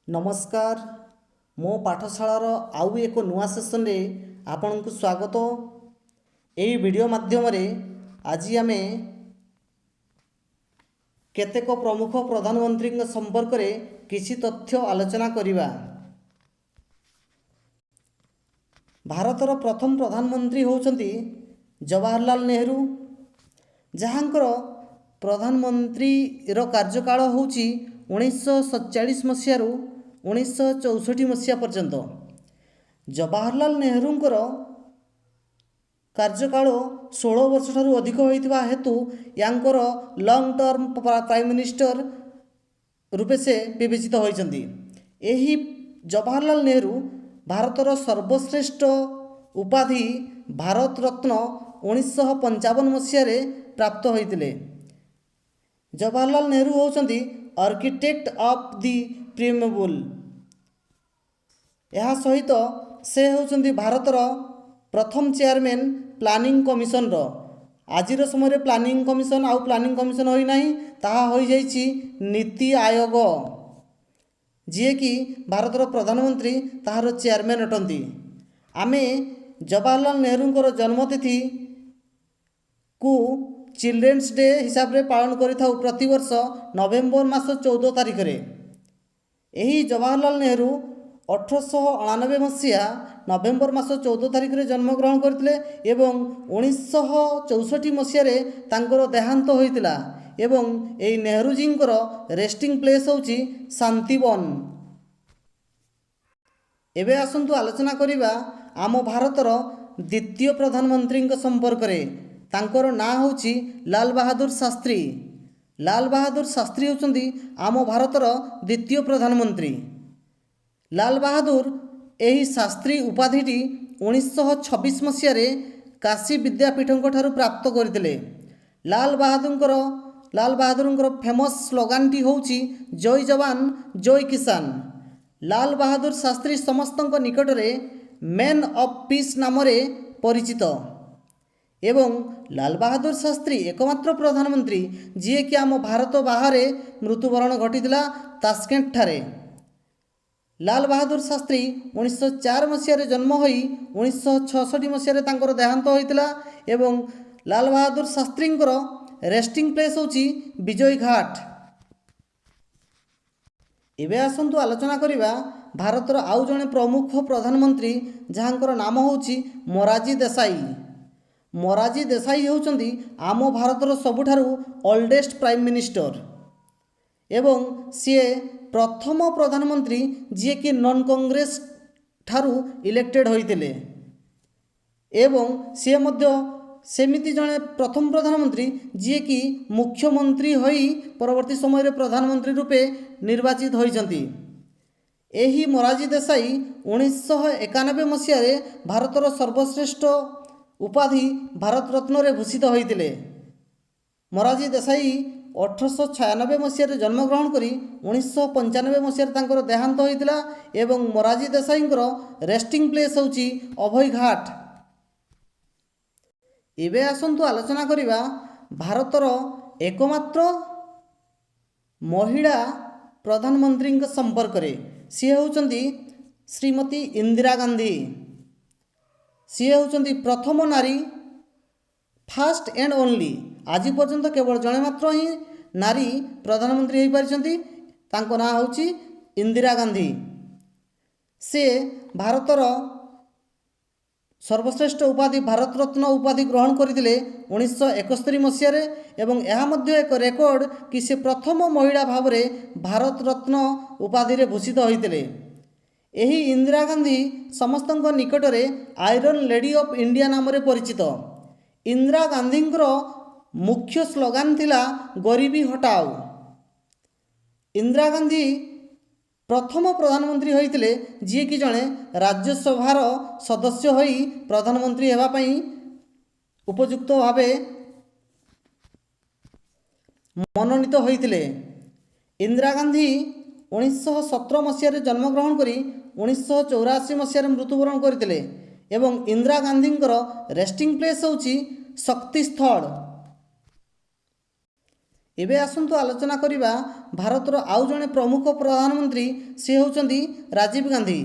नमस्कार मो पाठशालार आउ एक नुआ सेसन रे आपन को स्वागत। यही वीडियो माध्यम रे आज आमे केतेक प्रमुख प्रधानमंत्री संपर्क रे किछि तथ्य आलोचना करिबा। भारतर प्रथम प्रधानमंत्री होउछंती जवाहरलाल नेहरू, जहाँकर प्रधानमंत्री रो कार्यकाल होउची 1947 मसीह 1964 मसीहा पर्यंत। जवाहरलाल नेहरूंकर कार्यकाल 16 वर्ष ठारू अधिक होइतिबा हेतु यांकर लॉन्ग टर्म प्राइम मिनिस्टर रूपे से विवेचित होइछंती। एही जवाहरलाल नेहरू भारतर सर्वश्रेष्ठ उपाधि भारत रत्न 1955 मसीह प्राप्त होइतिले। जवाहरलाल नेहरू होउछंती आर्किटेक्ट ऑफ द प्रीमेबल। यह सहित से होउछंती भारतर प्रथम चेयरमैन प्लानिंग कमिशन रो। आजिर समय प्लानिंग कमिशन आउ प्लानिंग कमिशन होई नाही, ताहा होई जाईची नीति आयोग, जी कि भारतर प्रधानमंत्री ताहार चेयरमैन अटंती। आमे जवाहरलाल नेहरूंकर जन्मतिथि को चिल्ड्रेन्स डे हिसाब रे पालन करिथाउ प्रतिवर्ष नवेम्बर मास 14 तारिख रे। एही जवाहरलाल नेहरू 1899 मसीहा नवेम्बर मास 14 तारिख रे जन्मग्रहण करथिले एवं 1964 मसीह रे तांकर देहांत होइतिला। एवं एही नेहरू जींकर रेस्टिंग प्लेस होउची शांतिवन। एबे आसंतु आलोचना करिबा आम भारतर द्वितीय प्रधानमंत्री संपर्क रे। तांकर ना होउची लाल बहादुर शास्त्री। लाल बहादुर शास्त्री होउचंदी आम भारतर द्वितीय प्रधानमंत्री। लाल बहादुर एही शास्त्री उपाधिटी 1926 मसीह रे काशी विद्यापीठों ठारू प्राप्त करथिले। लाल बहादुरंकर फेमस स्लोगान टी होउची जय जवान जय किसान। लाल बहादुर शास्त्री समस्तंक निकट रे मैन ऑफ पीस नाम रे परिचित। एवं लाल बहादुर शास्त्री एकमात्र प्रधानमंत्री जी कि आम भारत बाहर मृत्युवरण घटीला तास्केंट ठारे। लाल बहादुर शास्त्री 1904 मसीह जन्म होई 1966 मसीह तांकर देहांत होइतिला। एवं लाल बहादुर शास्त्रींकर रेस्टिंग प्लेस होची विजय घाट। एबे आसंतु आलोचना करिबा भारतर आउ जने प्रमुख प्रधानमंत्री जहाँकर नाम होची मोरारजी देसाई। मोरारजी देसाई होउचंदी आम भारतर सबुठारू ओल्डेस्ट प्राइम मिनिस्टर। एवं सी प्रथम प्रधानमंत्री जी कि नॉन कांग्रेस ठारू इलेक्टेड होइतिले। एवं सी मध्य सेमिति जने प्रथम प्रधानमंत्री जी कि मुख्यमंत्री होई परवर्ती समय रे प्रधानमंत्री रूपे निर्वाचित होइचंती। एही मोरारजी देसाई 1991 मसीह रे भारतर सर्वश्रेष्ठ उपाधि भारत रत्न रे भूषित होइतिले। मोरारजी देसाई 1896 मसीह जन्मग्रहण करी 1995 मसीह तांकर देहांत होइतिला। एवं मोरारजी देसाईंकर रेस्टिंग प्लेस होची अभय घाट। एबे आसंतु आलोचना करिबा भारतर एकमात्र महिला प्रधानमंत्री संपर्क रे। सी होउचंदी श्रीमती इंदिरा गांधी। सी होउचंदी प्रथम नारी, फास्ट एंड ओनली। आज पर्यंत केवल जणे मात्र ही नारी प्रधानमंत्री हो पारिछंती, तांको ना होउची इंदिरा गांधी। से भारतर सर्वश्रेष्ठ उपाधि भारत रत्न उपाधि ग्रहण करथिले 1971 मसीह रे। एवं यह मध्य एक रेकर्ड कि से प्रथम महिला भाव रे भारत रत्न उपाधि रे भूषित होइतिले। एही इंदिरा गांधी समस्तंक निकट रे आयरन लेडी ऑफ इंडिया नाम रे परिचित। इंदिरा गांधींकर मुख्य स्लोगान थिला गरीबी हटाओ। इंदिरा गांधी प्रथम प्रधानमंत्री होइतिले जी कि जणे राज्यसभार सदस्य होई प्रधानमंत्री हेबा पई उपयुक्त भावे मनोनीत होइतिले। इंदिरा गांधी 1917 मसीह जन्मग्रहण करी 1984 मसीह मृत्युवरण करथिले। एवं इंदिरा गांधींकर रेस्टिंग प्लेस होची शक्ति स्थल। ଏବେ ଆସନ୍ତୁ ଆଲୋଚନା କରିବା ଭାରତର ଆଉ ଜଣେ ପ୍ରମୁଖ ପ୍ରଧାନମନ୍ତ୍ରୀ, ସେ ହେଉଛନ୍ତି ରାଜୀବ ଗାନ୍ଧୀ।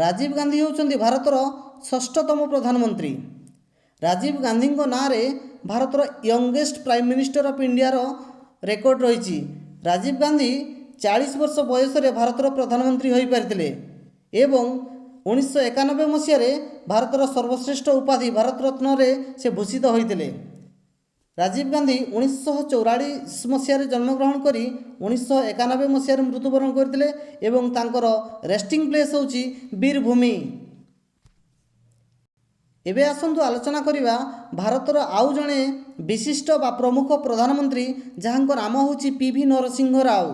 ରାଜୀବ ଗାନ୍ଧୀ ହେଉଛନ୍ତି ଭାରତର ଷଷ୍ଠତମ ପ୍ରଧାନମନ୍ତ୍ରୀ। ରାଜୀବ ଗାନ୍ଧୀଙ୍କ ନାଁରେ ଭାରତର ୟଙ୍ଗେଷ୍ଟ ପ୍ରାଇମ୍ ମିନିଷ୍ଟର ଅଫ୍ ଇଣ୍ଡିଆର ରେକର୍ଡ଼ ରହିଛି। ରାଜୀବ ଗାନ୍ଧୀ 40 ବର୍ଷ ବୟସରେ ଭାରତର ପ୍ରଧାନମନ୍ତ୍ରୀ ହୋଇପାରିଥିଲେ ଏବଂ 1991 ମସିହାରେ ଭାରତର ସର୍ବଶ୍ରେଷ୍ଠ ଉପାଧି ଭାରତ ରତ୍ନରେ ସେ ଭୂଷିତ ହୋଇଥିଲେ। ରାଜୀବ ଗାନ୍ଧୀ 1944 ମସିହାରେ ଜନ୍ମଗ୍ରହଣ କରି 1991 ମସିହାରେ ମୃତ୍ୟୁବରଣ କରିଥିଲେ ଏବଂ ତାଙ୍କର ରେଷ୍ଟିଂ ପ୍ଲେସ୍ ହେଉଛି ବୀରଭୂମି। ଏବେ ଆସନ୍ତୁ ଆଲୋଚନା କରିବା ଭାରତର ଆଉ ଜଣେ ବିଶିଷ୍ଟ ବା ପ୍ରମୁଖ ପ୍ରଧାନମନ୍ତ୍ରୀ, ଯାହାଙ୍କ ନାମ ହେଉଛି ପିଭି ନରସିଂହ ରାଓ।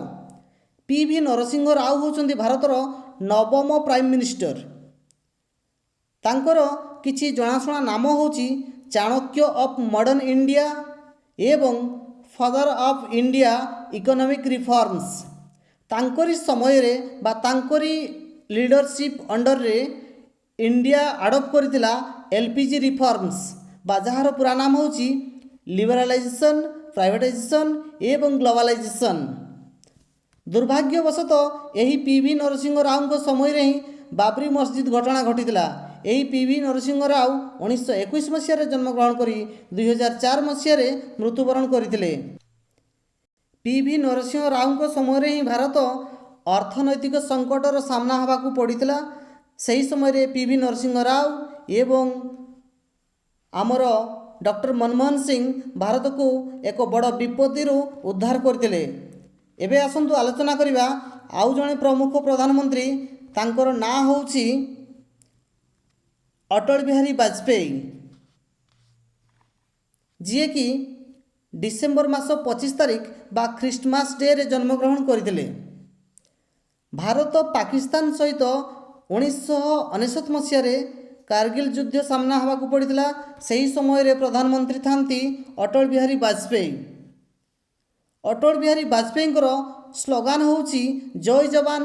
ପିଭି ନରସିଂହ ରାଓ ହେଉଛନ୍ତି ଭାରତର ନବମ ପ୍ରାଇମ୍ ମିନିଷ୍ଟର। ତାଙ୍କର କିଛି ଜଣାଶୁଣା ନାମ ହେଉଛି ଚାଣକ୍ୟ ଅଫ୍ ମଡ଼ର୍ଣ୍ଣ ଇଣ୍ଡିଆ ଏବଂ father of India economic reforms. ତାଙ୍କରି ସମୟରେ ବା ତାଙ୍କରି ଲିଡରସିପ୍ ଅଣ୍ଡରରେ ଇଣ୍ଡିଆ ଆଡ଼ପ୍ଟ କରିଥିଲା LPG ରିଫର୍ମସ୍, ବା ଯାହାର ପୁରା ନାମ ହେଉଛି ଲିବରାଲାଇଜେସନ୍, ପ୍ରାଇଭେଟାଇଜେସନ୍ ଏବଂ ଗ୍ଲୋବାଲାଇଜେସନ୍। ଦୁର୍ଭାଗ୍ୟବଶତଃ ଏହି ପିଭି ନରସିଂହ ରାଓଙ୍କ ସମୟରେ ହିଁ ବାବରି ମସଜିଦ୍ ଘଟଣା ଘଟିଥିଲା। ଏହି ପିଭି ନରସିଂହ ରାଓ 1921 ମସିହାରେ ଜନ୍ମଗ୍ରହଣ କରି 2004 ମସିହାରେ ମୃତ୍ୟୁବରଣ କରିଥିଲେ। ପିଭି ନରସିଂହ ରାଓଙ୍କ ସମୟରେ ହିଁ ଭାରତ ଅର୍ଥନୈତିକ ସଙ୍କଟର ସାମ୍ନା ହେବାକୁ ପଡ଼ିଥିଲା। ସେହି ସମୟରେ ପିଭି ନରସିଂହ ରାଓ ଏବଂ ଆମର ଡକ୍ଟର ମନମୋହନ ସିଂ ଭାରତକୁ ଏକ ବଡ଼ ବିପତ୍ତିରୁ ଉଦ୍ଧାର କରିଥିଲେ। ଏବେ ଆସନ୍ତୁ ଆଲୋଚନା କରିବା ଆଉ ଜଣେ ପ୍ରମୁଖ ପ୍ରଧାନମନ୍ତ୍ରୀ, ତାଙ୍କର ନାଁ ହେଉଛି ଅଟଳ ବିହାରୀ ବାଜପେୟୀ, ଯିଏକି ଡିସେମ୍ବର ମାସ 25 ତାରିଖ ବା ଖ୍ରୀଷ୍ଟମାସ ଡେରେ ଜନ୍ମଗ୍ରହଣ କରିଥିଲେ। ଭାରତ ପାକିସ୍ତାନ ସହିତ 1999 ମସିହାରେ କାରଗିଲ ଯୁଦ୍ଧ ସାମ୍ନା ହେବାକୁ ପଡ଼ିଥିଲା। ସେହି ସମୟରେ ପ୍ରଧାନମନ୍ତ୍ରୀ ଥାନ୍ତି ଅଟଳ ବିହାରୀ ବାଜପେୟୀ। ଅଟଳ ବିହାରୀ ବାଜପେୟୀଙ୍କର ସ୍ଲୋଗାନ ହେଉଛି ଜୟ ଯବାନ,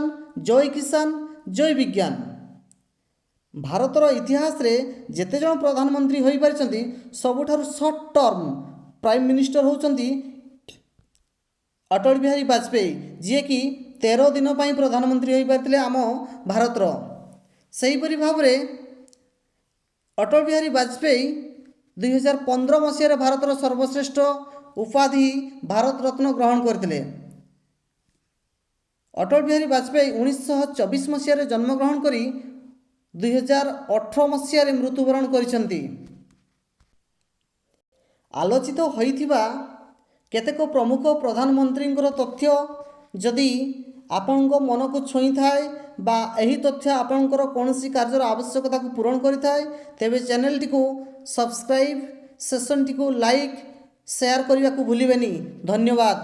ଜୟ କିଷାନ, ଜୟ ବିଜ୍ଞାନ। ଭାରତର ଇତିହାସରେ ଯେତେ ଜଣ ପ୍ରଧାନମନ୍ତ୍ରୀ ହୋଇପାରିଛନ୍ତି, ସବୁଠାରୁ ସର୍ଟ ଟର୍ମ ପ୍ରାଇମ୍ ମିନିଷ୍ଟର ହେଉଛନ୍ତି ଅଟଳ ବିହାରୀ ବାଜପେୟୀ, ଯିଏକି 13 ଦିନ ପାଇଁ ପ୍ରଧାନମନ୍ତ୍ରୀ ହୋଇପାରିଥିଲେ ଆମ ଭାରତର। ସେହିପରି ଭାବରେ ଅଟଳ ବିହାରୀ ବାଜପେୟୀ 2015 ମସିହାରେ ଭାରତର ସର୍ବଶ୍ରେଷ୍ଠ ଉପାଧି ଭାରତ ରତ୍ନ ଗ୍ରହଣ କରିଥିଲେ। ଅଟଳ ବିହାରୀ ବାଜପେୟୀ 1924 ମସିହାରେ ଜନ୍ମଗ୍ରହଣ କରି 2018 ମସିହାରେ ମୃତ୍ୟୁବରଣ କରିଛନ୍ତି। ଆଲୋଚିତ ହୋଇଥିବା କେତେକ ପ୍ରମୁଖ ପ୍ରଧାନମନ୍ତ୍ରୀଙ୍କର ତଥ୍ୟ ଯଦି ଆପଣଙ୍କ ମନକୁ ଛୁଇଁଥାଏ ବା ଏହି ତଥ୍ୟ ଆପଣଙ୍କର କୌଣସି କାର୍ଯ୍ୟର ଆବଶ୍ୟକତାକୁ ପୂରଣ କରିଥାଏ, ତେବେ ଚ୍ୟାନେଲଟିକୁ ସବସ୍କ୍ରାଇବ୍, ସେସନଟିକୁ ଲାଇକ୍, ସେୟାର କରିବାକୁ ଭୁଲିବେନି। ଧନ୍ୟବାଦ।